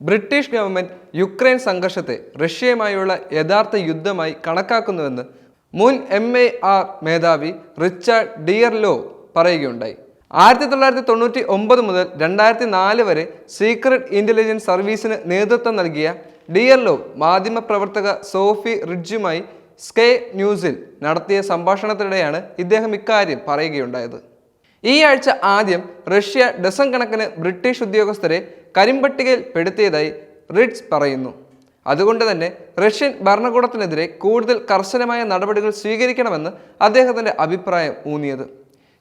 British government Ukraine സംഘർഷത്തെ റഷ്യയുമായുള്ള യഥാർത്ഥ യുദ്ധമായി കണക്കാക്കുന്നുവെന്ന് മുൻ MAR മേധാവി റിച്ചാർഡ് ഡിയർലോ പറയുകയുണ്ടായി. 1999 മുതൽ 2004 വരെ സീക്രട്ട് ഇന്റലിജൻസ് സർവീസിന് നേതൃത്വം നൽകിയ ഡിയർലോ മാധ്യമപ്രവർത്തക സോഫി റിഡ്ജുമായി സ്കൈ ന്യൂസിൽ നടത്തിയ സംഭാഷണത്തിനിടെയാണ് ഇദ്ദേഹം ഇക്കാര്യം പറയുകയുണ്ടായത്. ഈ ആഴ്ച ആദ്യം റഷ്യ ഡസൻ കണക്കിന് ബ്രിട്ടീഷ് ഉദ്യോഗസ്ഥരെ കരിമ്പട്ടികയിൽ പെടുത്തിയതായി റിഡ്ജ് പറയുന്നു. അതുകൊണ്ട് തന്നെ റഷ്യൻ ഭരണകൂടത്തിനെതിരെ കൂടുതൽ കർശനമായ നടപടികൾ സ്വീകരിക്കണമെന്ന് അദ്ദേഹത്തിൻ്റെ അഭിപ്രായം ഊന്നിയത്.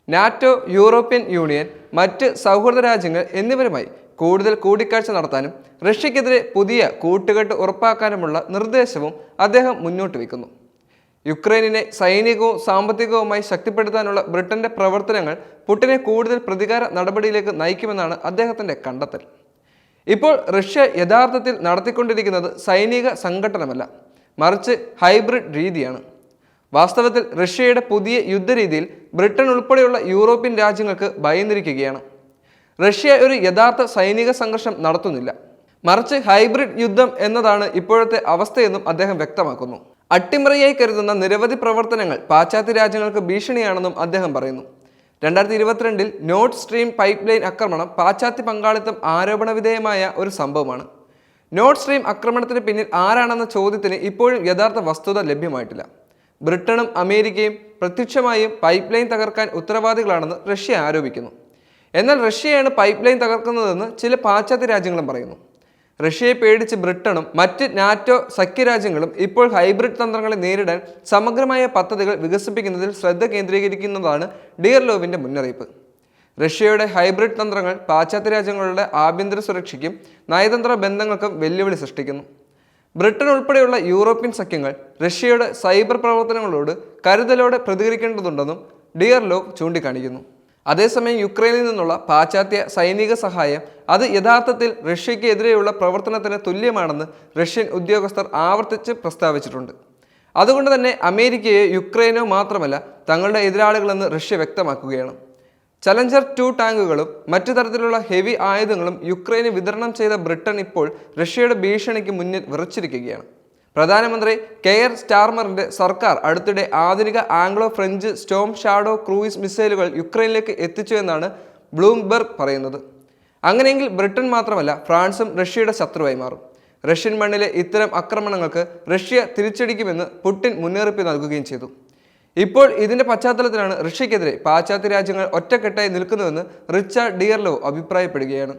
നാറ്റോ, യൂറോപ്യൻ യൂണിയൻ, മറ്റ് സൗഹൃദ രാജ്യങ്ങൾ എന്നിവരുമായി കൂടുതൽ കൂടിക്കാഴ്ച നടത്താനും റഷ്യക്കെതിരെ പുതിയ കൂട്ടുകെട്ട് ഉറപ്പാക്കാനുമുള്ള നിർദ്ദേശവും അദ്ദേഹം മുന്നോട്ട് വയ്ക്കുന്നു. യുക്രൈനിനെ സൈനികവും സാമ്പത്തികവുമായി ശക്തിപ്പെടുത്താനുള്ള ബ്രിട്ടന്റെ പ്രവർത്തനങ്ങൾ പുടിനെ കൂടുതൽ പ്രതികാര നടപടിയിലേക്ക് നയിക്കുമെന്നാണ് അദ്ദേഹത്തിന്റെ കണ്ടെത്തൽ. ഇപ്പോൾ റഷ്യ യഥാർത്ഥത്തിൽ നടത്തിക്കൊണ്ടിരിക്കുന്നത് സൈനിക സംഘട്ടനമല്ല, മറിച്ച് ഹൈബ്രിഡ് രീതിയാണ്. വാസ്തവത്തിൽ റഷ്യയുടെ പുതിയ യുദ്ധരീതിയിൽ ബ്രിട്ടൻ ഉൾപ്പെടെയുള്ള യൂറോപ്യൻ രാജ്യങ്ങൾക്ക് ഭയന്നിരിക്കുകയാണ്. റഷ്യ ഒരു യഥാർത്ഥ സൈനിക സംഘർഷം നടത്തുന്നില്ല, മറിച്ച് ഹൈബ്രിഡ് യുദ്ധം എന്നതാണ് ഇപ്പോഴത്തെ അവസ്ഥയെന്നും അദ്ദേഹം വ്യക്തമാക്കുന്നു. അട്ടിമറിയായി കരുതുന്ന നിരവധി പ്രവർത്തനങ്ങൾ പാശ്ചാത്യ രാജ്യങ്ങൾക്ക് ഭീഷണിയാണെന്നും അദ്ദേഹം പറയുന്നു. 2022 നോർഡ് സ്ട്രീം പൈപ്പ് ലൈൻ ആക്രമണം പാശ്ചാത്യ പങ്കാളിത്തം ആരോപണവിധേയമായ ഒരു സംഭവമാണ്. നോർഡ് സ്ട്രീം ആക്രമണത്തിന് പിന്നിൽ ആരാണെന്ന ചോദ്യത്തിന് ഇപ്പോഴും യഥാർത്ഥ വസ്തുത ലഭ്യമായിട്ടില്ല. ബ്രിട്ടനും അമേരിക്കയും പ്രത്യക്ഷമായും പൈപ്പ് ലൈൻ തകർക്കാൻ ഉത്തരവാദികളാണെന്ന് റഷ്യ ആരോപിക്കുന്നു. എന്നാൽ റഷ്യയാണ് പൈപ്പ് ലൈൻ തകർക്കുന്നതെന്ന് ചില പാശ്ചാത്യ രാജ്യങ്ങളും പറയുന്നു. റഷ്യയെ പേടിച്ച് ബ്രിട്ടനും മറ്റ് നാറ്റോ സഖ്യരാജ്യങ്ങളും ഇപ്പോൾ ഹൈബ്രിഡ് തന്ത്രങ്ങളെ നേരിടാൻ സമഗ്രമായ പദ്ധതികൾ വികസിപ്പിക്കുന്നതിൽ ശ്രദ്ധ കേന്ദ്രീകരിക്കുന്നതാണ് ഡിയർലോവിൻ്റെ മുന്നറിയിപ്പ്. റഷ്യയുടെ ഹൈബ്രിഡ് തന്ത്രങ്ങൾ പാശ്ചാത്യ രാജ്യങ്ങളുടെ ആഭ്യന്തര സുരക്ഷയ്ക്കും നയതന്ത്ര ബന്ധങ്ങൾക്കും വെല്ലുവിളി സൃഷ്ടിക്കുന്നു. ബ്രിട്ടൻ ഉൾപ്പെടെയുള്ള യൂറോപ്യൻ സഖ്യങ്ങൾ റഷ്യയുടെ സൈബർ പ്രവർത്തനങ്ങളോട് കരുതലോടെ പ്രതികരിക്കേണ്ടതുണ്ടെന്നും ഡിയർലോ ചൂണ്ടിക്കാണിക്കുന്നു. അതേസമയം യുക്രൈനിൽ നിന്നുള്ള പാശ്ചാത്യ സൈനിക സഹായം അത് യഥാർത്ഥത്തിൽ റഷ്യയ്ക്ക് എതിരെയുള്ള പ്രവർത്തനത്തിന് തുല്യമാണെന്ന് റഷ്യൻ ഉദ്യോഗസ്ഥർ ആവർത്തിച്ച് പ്രസ്താവിച്ചിട്ടുണ്ട്. അതുകൊണ്ട് തന്നെ അമേരിക്കയോ യുക്രൈനോ മാത്രമല്ല തങ്ങളുടെ എതിരാളികളെന്ന് റഷ്യ വ്യക്തമാക്കുകയാണ്. ചലഞ്ചർ 2 ടാങ്കുകളും മറ്റു തരത്തിലുള്ള ഹെവി ആയുധങ്ങളും യുക്രൈന് വിതരണം ചെയ്ത ബ്രിട്ടൻ ഇപ്പോൾ റഷ്യയുടെ ഭീഷണിക്ക് മുന്നിൽ വിറച്ചിരിക്കുകയാണ്. പ്രധാനമന്ത്രി കെയർ സ്റ്റാർമറിന്റെ സർക്കാർ അടുത്തിടെ ആധുനിക Anglo French Storm shadow cruise മിസൈലുകൾ യുക്രൈനിലേക്ക് എത്തിച്ചു എന്നാണ് ബ്ലൂംബെർഗ് പറയുന്നത്. അങ്ങനെയെങ്കിൽ ബ്രിട്ടൻ മാത്രമല്ല ഫ്രാൻസും റഷ്യയുടെ ശത്രുവായി മാറും. റഷ്യൻ മണ്ണിലെ ഇത്തരം ആക്രമണങ്ങൾക്ക് റഷ്യ തിരിച്ചടിക്കുമെന്ന് പുടിൻ മുന്നറിയിപ്പ് നൽകുകയും ചെയ്തു. ഇപ്പോൾ ഇതിന്റെ പശ്ചാത്തലത്തിലാണ് റഷ്യക്കെതിരെ പാശ്ചാത്യ രാജ്യങ്ങൾ ഒറ്റക്കെട്ടായി നിൽക്കുന്നുവെന്ന് റിച്ചാർഡ് ഡിയർലോ അഭിപ്രായപ്പെടുകയാണ്.